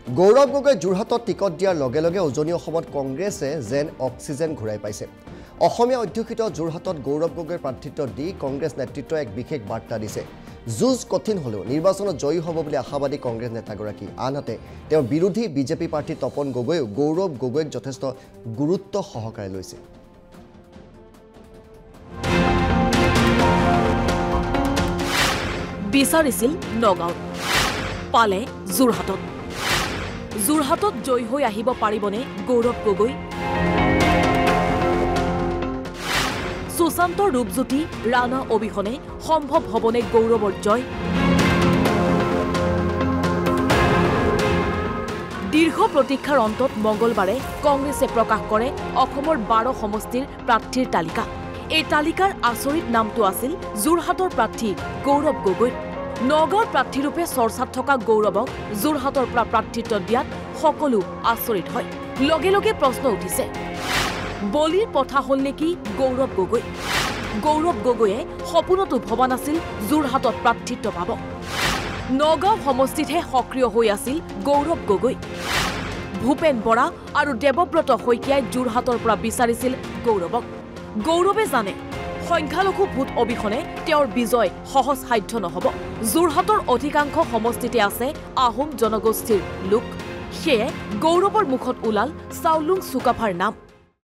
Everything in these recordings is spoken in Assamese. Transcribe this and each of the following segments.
গৌৰৱ গগৈ যোৰহাটত টিকট দিয়াৰ লগে লগে উজনি অসমত কংগ্ৰেছে যেন অক্সিজেন ঘূৰাই পাইছে। অসমীয়া অধ্যুষিত যোৰহাটত গৌৰৱ গগৈৰ প্ৰাৰ্থিত্ব দি কংগ্ৰেছ নেতৃত্বই এক বিশেষ বাৰ্তা দিছে। যুঁজ কঠিন হ'লেও নিৰ্বাচনত জয়ী হ'ব বুলি আশাবাদী কংগ্ৰেছ নেতাগৰাকী। আনহাতে তেওঁৰ বিৰোধী বিজেপি প্ৰাৰ্থী তপন গগৈয়েও গৌৰৱ গগৈক যথেষ্ট গুৰুত্ব সহকাৰে লৈছে। বিচাৰিছিল নগাঁৱত, পালে যোৰহাটত। যোৰহাটত জয়ী হৈ আহিব পাৰিবনে গৌৰৱ গগৈ? সুশান্ত ৰূপজ্যোতি ৰাণা অবিহনে সম্ভৱ হ'বনে গৌৰৱৰ জয়? দীৰ্ঘ প্ৰতীক্ষাৰ অন্তত মঙলবাৰে কংগ্ৰেছে প্ৰকাশ কৰে অসমৰ 12 সমষ্টিৰ প্ৰাৰ্থীৰ তালিকা। এই তালিকাৰ আচৰিত নামটো আছিল যোৰহাটৰ প্ৰাৰ্থী গৌৰৱ গগৈ। নগাঁৱৰ প্ৰাৰ্থীৰূপে চৰ্চাত থকা গৌৰৱক যোৰহাটৰ পৰা প্ৰাৰ্থিত্ব দিয়াত সকলো আচৰিত হয়। লগে লগে প্ৰশ্ন উঠিছে, বলিৰ পথা হ'ল নেকি গৌৰৱ গগৈ? গৌৰৱ গগৈয়ে সপোনতো ভবা নাছিল যোৰহাটত প্ৰাৰ্থিত্ব পাব। নগাঁও সমষ্টিতহে সক্ৰিয় হৈ আছিল গৌৰৱ গগৈ। ভূপেন বৰা আৰু দেৱব্ৰত শইকীয়াই যোৰহাটৰ পৰা বিচাৰিছিল গৌৰৱক। গৌৰৱে জানে সংখ্যালঘু ভোট অবিহনে তেওঁৰ বিজয় সহজসাধ্য নহ'ব। যোৰহাটৰ অধিকাংশ সমষ্টিতে আছে আহোম জনগোষ্ঠীৰ লোক। সেয়ে গৌৰৱৰ মুখত ওলাল চাউলুং চুকাফাৰ নাম।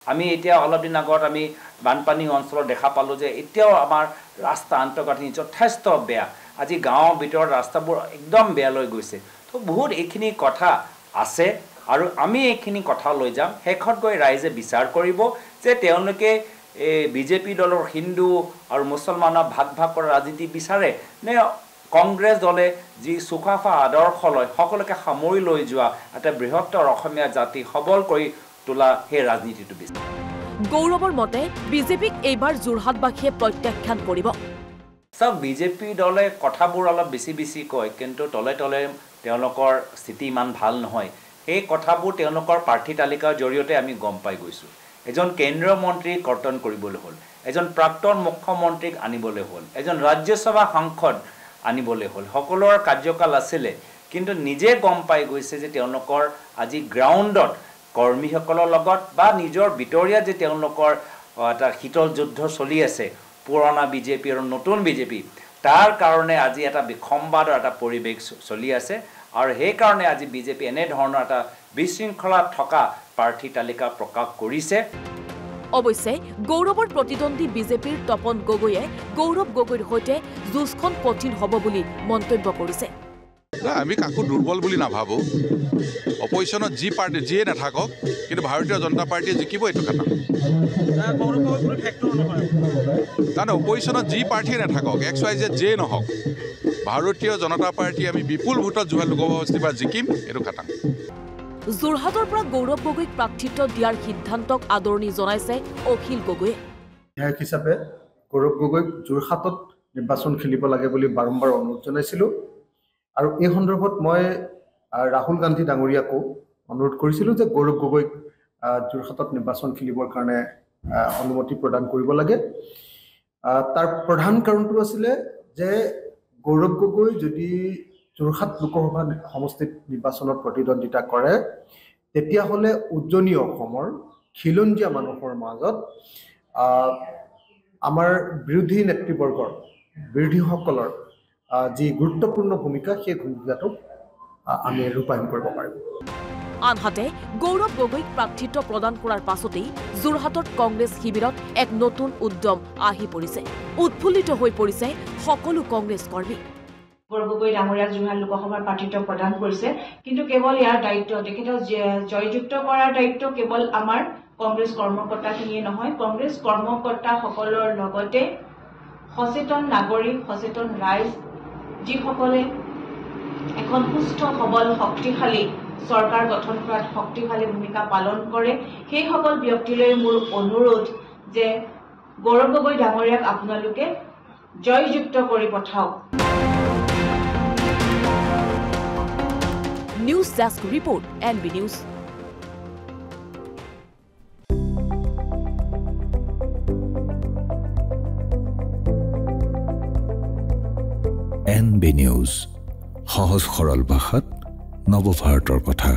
আমি এতিয়া অলপ দিন আগত আমি বানপানী অঞ্চলত দেখা পালোঁ যে এতিয়াও আমাৰ ৰাস্তা আন্তঃগাঁথনি যথেষ্ট বেয়া। আজি গাঁৱৰ ভিতৰত ৰাস্তাবোৰ একদম বেয়ালৈ গৈছে। তো বহুত এইখিনি কথা আছে আৰু আমি এইখিনি কথা লৈ যাম। শেষত গৈ ৰাইজে বিচাৰ কৰিব যে তেওঁলোকে এই বিজেপি দলৰ হিন্দু আৰু মুছলমানৰ ভাগ কৰা ৰাজনীতি বিচাৰে নে কংগ্ৰেছ দলে যি চুকাফা আদৰ্শ লয় সকলোকে সামৰি লৈ যোৱা এটা বৃহত্তৰ অসমীয়া জাতি সবল কৰি তোলা সেই ৰাজনীতিটো বিচাৰে। গৌৰৱৰ মতে বিজেপিক এইবাৰ যোৰহাটবাসীয়ে প্ৰত্যাখ্যান কৰিব। চাওক, বিজেপি দলে কথাবোৰ অলপ বেছি কয়, কিন্তু তলে তলে তেওঁলোকৰ স্থিতি ইমান ভাল নহয়। সেই কথাবোৰ তেওঁলোকৰ প্ৰাৰ্থী তালিকাৰ জৰিয়তে আমি গম পাই গৈছোঁ। এজন কেন্দ্ৰীয় মন্ত্ৰীক কৰ্তন কৰিবলৈ হ'ল, এজন প্ৰাক্তন মুখ্যমন্ত্ৰীক আনিবলৈ হ'ল, এজন ৰাজ্যসভা সাংসদ আনিবলৈ হ'ল। সকলোৰে কাৰ্যকাল আছিলে, কিন্তু নিজে গম পাই গৈছে যে তেওঁলোকৰ আজি গ্ৰাউণ্ডত কৰ্মীসকলৰ লগত বা নিজৰ ভিতৰীয়া যে তেওঁলোকৰ এটা শীতল যুদ্ধ চলি আছে পুৰণা বিজেপি আৰু নতুন বিজেপি, তাৰ কাৰণে আজি এটা বিসম্বাদৰ এটা পৰিৱেশ চলি আছে। আৰু সেইকাৰণে আজি বিজেপি এনেধৰণৰ এটা বিশৃংখলাত থকা প্ৰাৰ্থী তালিকা প্ৰকাশ কৰিছে। অৱশ্যে গৌৰৱৰ প্ৰতিদ্বন্দ্বী বিজেপিৰ তপন গগৈয়ে গৌৰৱ গগৈৰ সৈতে যুঁজখন কঠিন হ'ব বুলি মন্তব্য কৰিছে। আমি কাকো দুৰ্বল বুলি নাভাবোঁ। অপজিশ্যনত যি পাৰ্টি যিয়ে নাথাকক, কিন্তু ভাৰতীয় জনতা পাৰ্টীয়ে জিকিব এইটো কথা। তাৰমানে অপজিশ্যনত যি পাৰ্টীয়ে নাথাকক, XYZ যিয়ে নহওক, ভাৰতীয় জনতা পাৰ্টী আমি বিপুল ভোটত যোৰহাট লোকসভা সমষ্টিৰ পৰা জিকিম এইটো কথা। যোৰহাটৰ পৰা গৌৰৱ গগৈক প্ৰাৰ্থিত্ব দিয়াৰ সিদ্ধান্তক আদৰণি জনাইছে অখিল গগৈয়ে। বিধায়ক হিচাপে গৌৰৱ গগৈক যোৰহাটত নিৰ্বাচন খেলিব লাগে বুলি বাৰম্বাৰ অনুৰোধ জনাইছিলোঁ। আৰু এই সন্দৰ্ভত মই ৰাহুল গান্ধী ডাঙৰীয়াকো অনুৰোধ কৰিছিলোঁ যে গৌৰৱ গগৈক যোৰহাটত নিৰ্বাচন খেলিবৰ কাৰণে অনুমতি প্ৰদান কৰিব লাগে। তাৰ প্ৰধান কাৰণটো আছিলে যে গৌৰৱ গগৈ যদি যোৰহাট লোকসভা সমষ্টিত নিৰ্বাচনত প্ৰতিদ্বন্দ্বিতা কৰে, তেতিয়াহ'লে উজনি অসমৰ খিলঞ্জীয়া মানুহৰ মাজত আমাৰ বিৰোধী নেতৃবৰ্গৰ বিৰোধীসকলৰ যি গুৰুত্বপূৰ্ণ ভূমিকা, সেই ভূমিকাটোক আমি ৰূপায়ণ কৰিব পাৰিম। আনহাতে গৌৰৱ গগৈক প্ৰাৰ্থিত্ব প্ৰদান কৰাৰ পাছতেই যোৰহাটত কংগ্ৰেছ শিবিৰত এক নতুন উদ্যম আহি পৰিছে। উৎফুল্লিত হৈ পৰিছে সকলো কংগ্ৰেছ কৰ্মী। গৌৰৱ গগৈ ডাঙৰীয়াক যোৰহাট লোকসভাৰ প্ৰাৰ্থিত্ব প্ৰদান কৰিছে, কিন্তু কেৱল ইয়াৰ দায়িত্ব তেখেতক জয়যুক্ত কৰাৰ দায়িত্ব কেৱল আমাৰ কংগ্ৰেছ কৰ্মকৰ্তাখিনিয়ে নহয়, কংগ্ৰেছ কৰ্মকৰ্তাসকলৰ লগতে সচেতন নাগৰিক, সচেতন ৰাইজ, যিসকলে এখন সুস্থ সবল শক্তিশালী চৰকাৰ গঠন কৰাত শক্তিশালী ভূমিকা পালন কৰে, সেইসকল ব্যক্তিলৈ মোৰ অনুৰোধ যে গৌৰৱ গগৈ ডাঙৰীয়াক আপোনালোকে জয়যুক্ত কৰি পঠাওক। News desk report, NB news. NB news, সহজ সৰল ভাষাত নৱভাৰতৰ কথা।